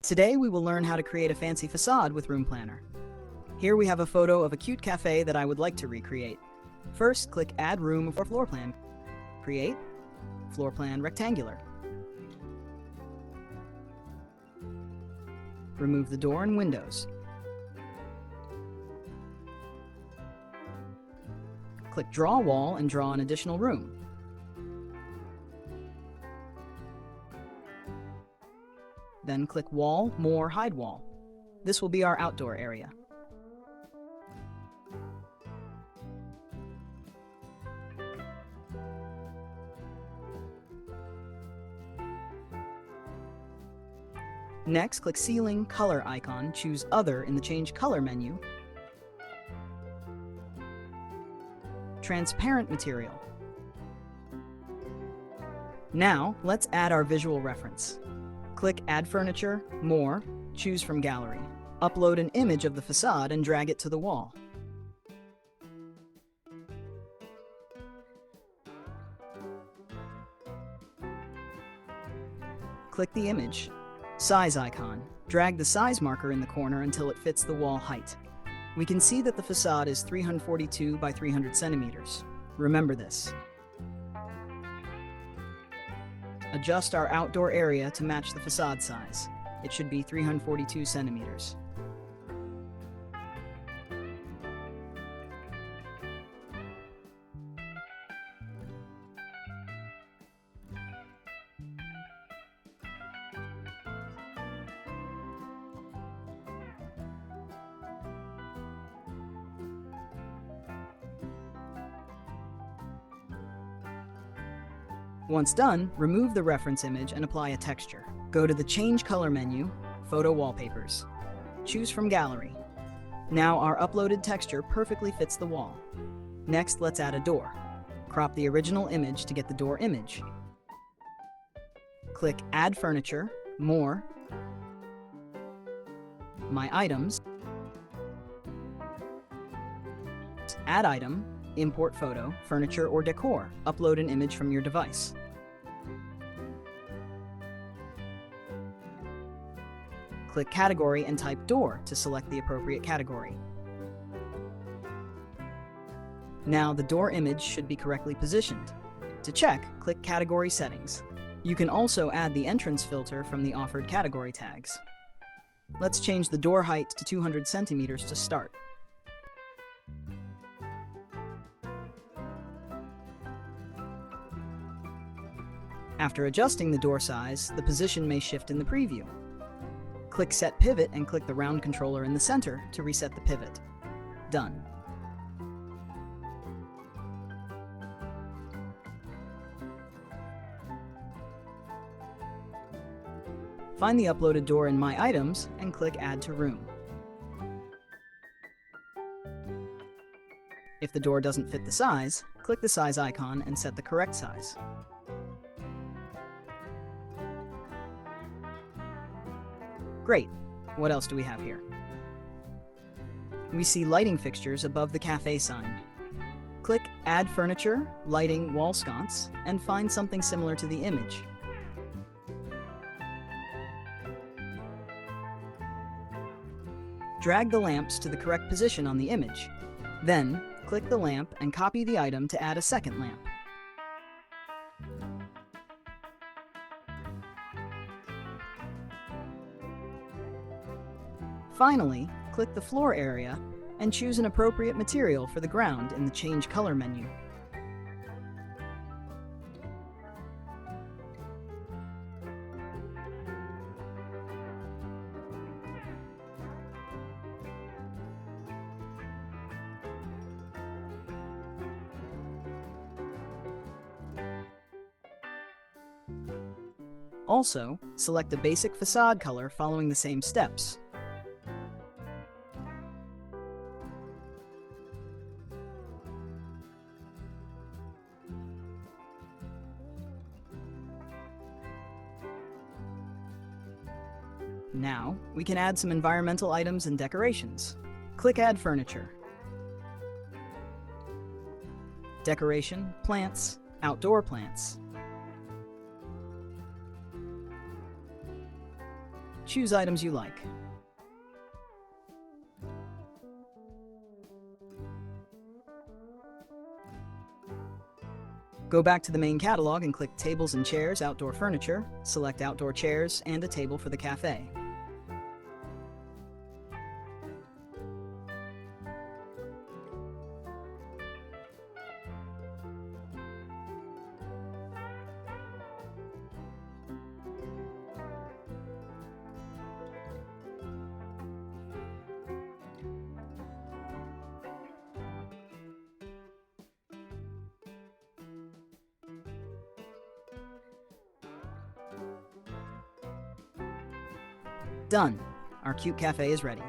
Today we will learn how to create a fancy facade with Room Planner. Here we have a photo of a cute cafe that I would like to recreate. First, click Add Room or Floor Plan. Create. Floor Plan Rectangular. Remove the door and windows. Click Draw Wall and draw an additional room. Then click Wall, More, Hide Wall. This will be our outdoor area. Next, click Ceiling Color icon, choose Other in the Change Color menu. Transparent material. Now, let's add our visual reference. Click Add Furniture, More, choose from Gallery. Upload an image of the facade and drag it to the wall. Click the image. Size icon. Drag the size marker in the corner until it fits the wall height. We can see that the facade is 342 by 300 centimeters. Remember this. Adjust our outdoor area to match the facade size. It should be 342 centimeters. Once done, remove the reference image and apply a texture. Go to the Change Color menu, Photo Wallpapers. Choose from Gallery. Now our uploaded texture perfectly fits the wall. Next, let's add a door. Crop the original image to get the door image. Click Add Furniture, More, My Items, Add Item, Import Photo, Furniture or Decor. Upload an image from your device. Click Category and type Door to select the appropriate category. Now the door image should be correctly positioned. To check, click Category Settings. You can also add the entrance filter from the offered category tags. Let's change the door height to 200 centimeters to start. After adjusting the door size, the position may shift in the preview. Click Set Pivot and click the round controller in the center to reset the pivot. Done. Find the uploaded door in My Items and click Add to Room. If the door doesn't fit the size, click the size icon and set the correct size. Great! What else do we have here? We see lighting fixtures above the cafe sign. Click Add Furniture, Lighting, Wall Sconce, and find something similar to the image. Drag the lamps to the correct position on the image. Then, click the lamp and copy the item to add a second lamp. Finally, click the floor area and choose an appropriate material for the ground in the Change Color menu. Also, select a basic facade color following the same steps. Now, we can add some environmental items and decorations. Click Add Furniture. Decoration, plants, outdoor plants. Choose items you like. Go back to the main catalog and click Tables and Chairs, Outdoor Furniture. Select outdoor chairs and a table for the cafe. Done. Our cute cafe is ready.